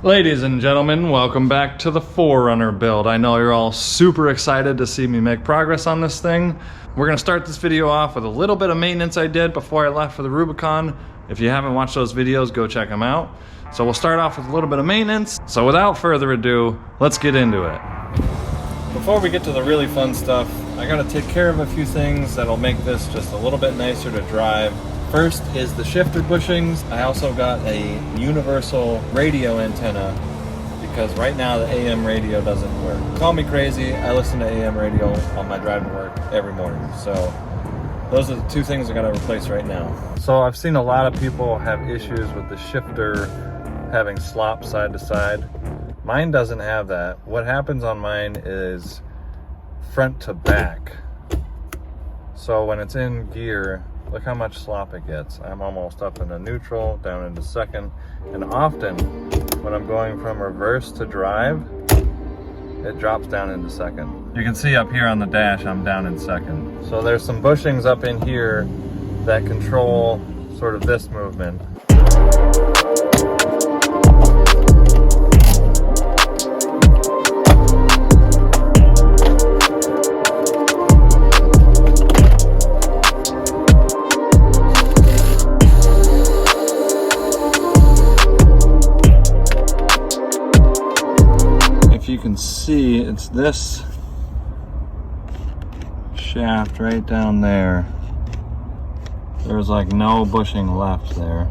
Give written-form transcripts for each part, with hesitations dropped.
Ladies and gentlemen, welcome back to the 4Runner build. I know you're all super excited to see me make progress on this thing. We're gonna start this video off with a little bit of maintenance I did before I left for the Rubicon. If you haven't watched those videos, go check them out. So we'll start off with a little bit of maintenance. So without further ado, let's get into it. Before we get to the really fun stuff, I gotta take care of a few things that'll make this just a little bit nicer to drive. First is the shifter bushings. I also got a universal radio antenna because right now the AM radio doesn't work. Call me crazy, I listen to AM radio on my drive to work every morning. So those are the two things I gotta replace right now. So I've seen a lot of people have issues with the shifter having slop side to side. Mine doesn't have that. What happens on mine is front to back. So when it's in gear, look how much slop it gets. I'm almost up into neutral, down into second, and often when I'm going from reverse to drive, it drops down into second. You can see up here on the dash, I'm down in second. So there's some bushings up in here that control sort of this movement. You can see it's this shaft right down there. There's like no bushing left there.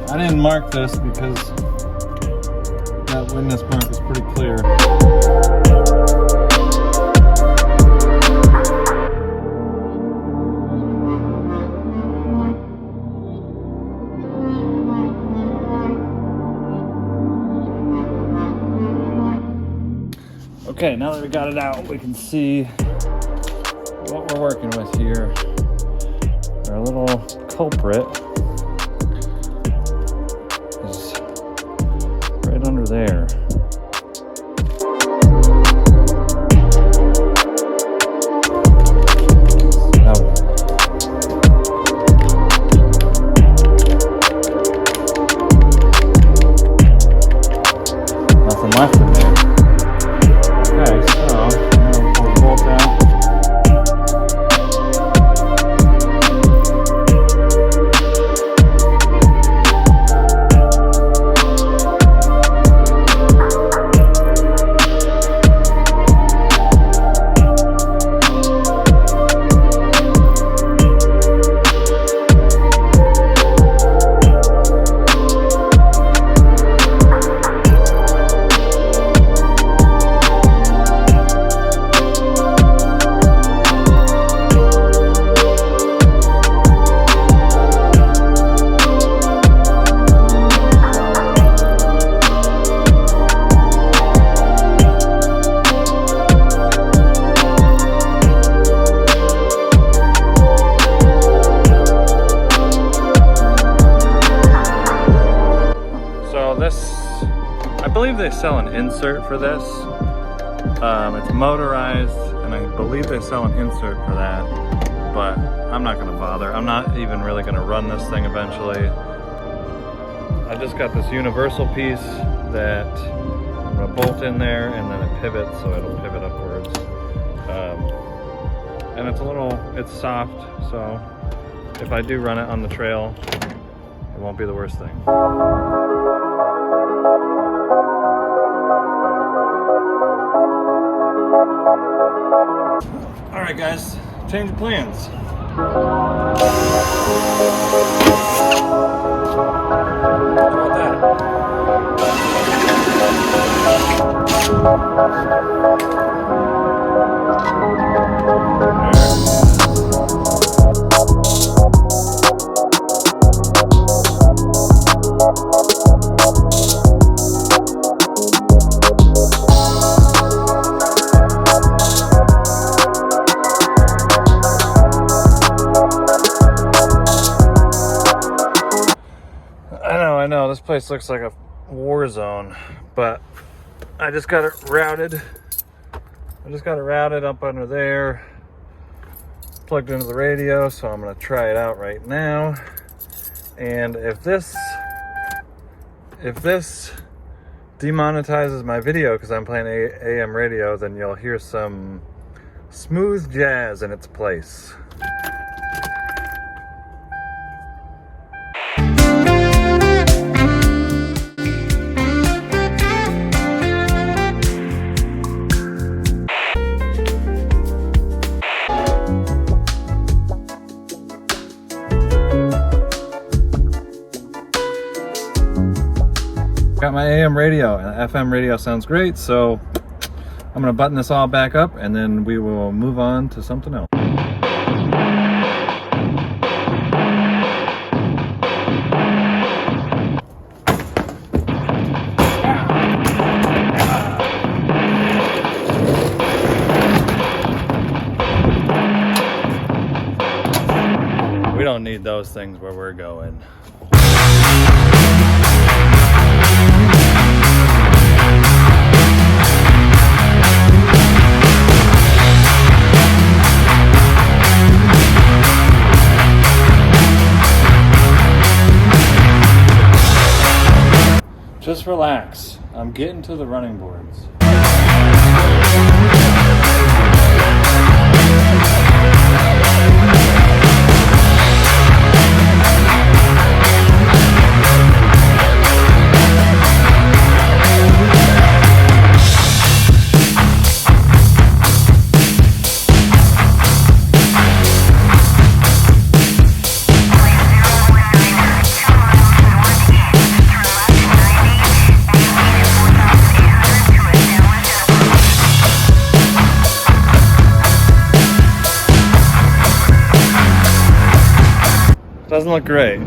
I didn't mark this because that witness mark is pretty clear. Okay, now that we got it out, we can see what we're working with here. Our little culprit is right under there. Nothing left in there. Okay, so now pull the bolt out. I believe they sell an insert for this. It's motorized, and I believe they sell an insert for that, but I'm not gonna bother. I'm not even really gonna run this thing eventually. I just got this universal piece that I'm gonna bolt in there, and then it pivots, so it'll pivot upwards. And it's soft, so if I do run it on the trail, it won't be the worst thing. Alright guys, change of plans. How about that? I know this place looks like a war zone, but I just got it routed. Up under there, plugged into the radio, so I'm gonna try it out right now. And if this demonetizes my video because I'm playing AM radio, then you'll hear some smooth jazz in its place. Got my AM radio, and FM radio sounds great, so I'm gonna button this all back up and then we will move on to something else. We don't need those things where we're going. Just relax. I'm getting to the running boards. Doesn't look great,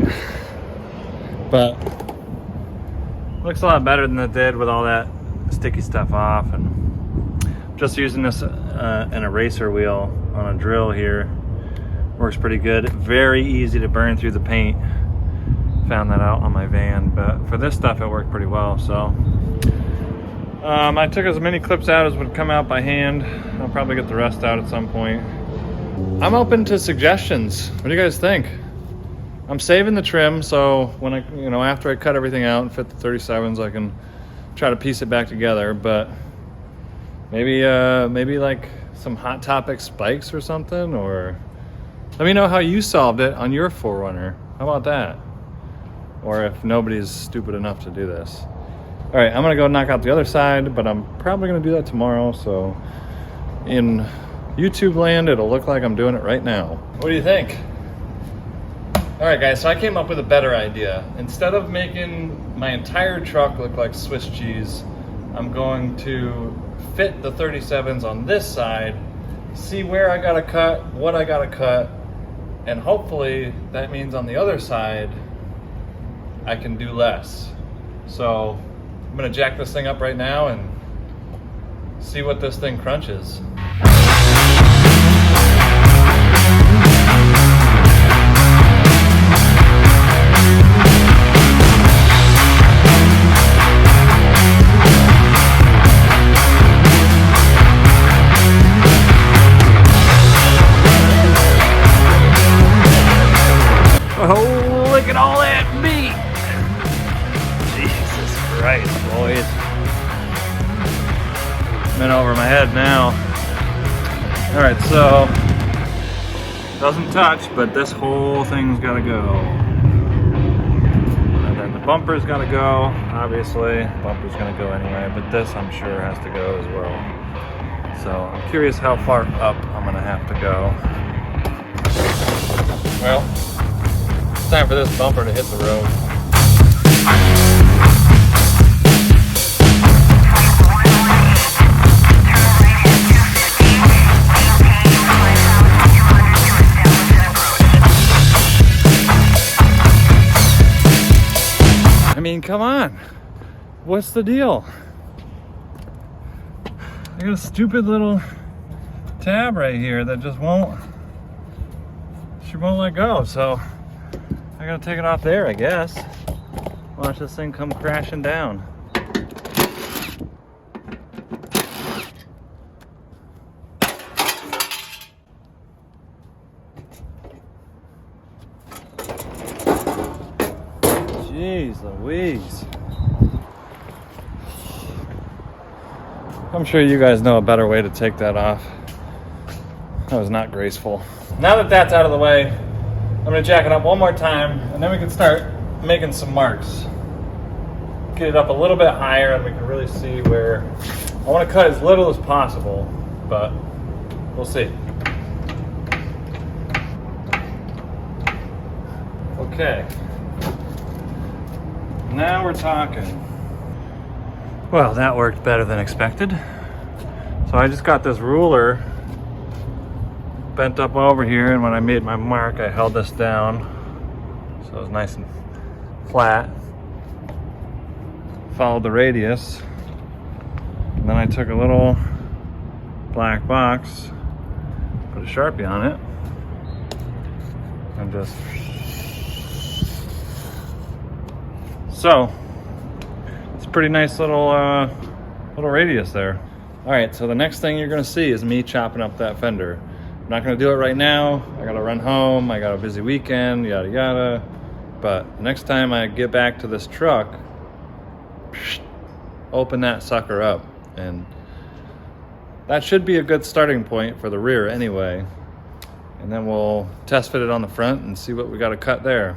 but looks a lot better than it did with all that sticky stuff off. And just using this an eraser wheel on a drill here works pretty good. Very easy to burn through the paint. Found that out on my van, but for this stuff it worked pretty well. So I took as many clips out as would come out by hand. I'll probably get the rest out at some point. I'm open to suggestions. What do you guys think? I'm saving the trim, so when after I cut everything out and fit the 37s, I can try to piece it back together. But maybe like some Hot Topic spikes or something, or let me know how you solved it on your 4Runner. How about that? Or if nobody's stupid enough to do this. All right, I'm gonna go knock out the other side, but I'm probably gonna do that tomorrow. So in YouTube land, it'll look like I'm doing it right now. What do you think? All right, guys, so I came up with a better idea. Instead of making my entire truck look like Swiss cheese, I'm going to fit the 37s on this side, see where I gotta cut, what I gotta cut, and hopefully that means on the other side, I can do less. So I'm gonna jack this thing up right now and see what this thing crunches. Oh, look at all that meat! Jesus Christ, boys. I'm in over my head now. Alright, so, doesn't touch, but this whole thing's gotta go. And then the bumper's gotta go, obviously. The bumper's gonna go anyway, but this I'm sure has to go as well. So, I'm curious how far up I'm gonna have to go. Well, it's time for this bumper to hit the road. I mean, come on. What's the deal? I got a stupid little tab right here that just won't let go, so I gotta take it off there, I guess. Watch this thing come crashing down. Jeez Louise. I'm sure you guys know a better way to take that off. That was not graceful. Now that that's out of the way, I'm gonna jack it up one more time and then we can start making some marks. Get it up a little bit higher and we can really see where I want to cut as little as possible, but we'll see. Okay. Now we're talking. Well, that worked better than expected. So I just got this ruler bent up over here, and when I made my mark, I held this down so it was nice and flat. Followed the radius, and then I took a little black box, put a Sharpie on it, and just so it's a pretty nice little radius there. All right, so the next thing you're gonna see is me chopping up that fender. I'm not gonna do it right now. I gotta run home, I got a busy weekend, yada yada. But next time I get back to this truck, open that sucker up, and that should be a good starting point for the rear anyway. And then we'll test fit it on the front and see what we got to cut there.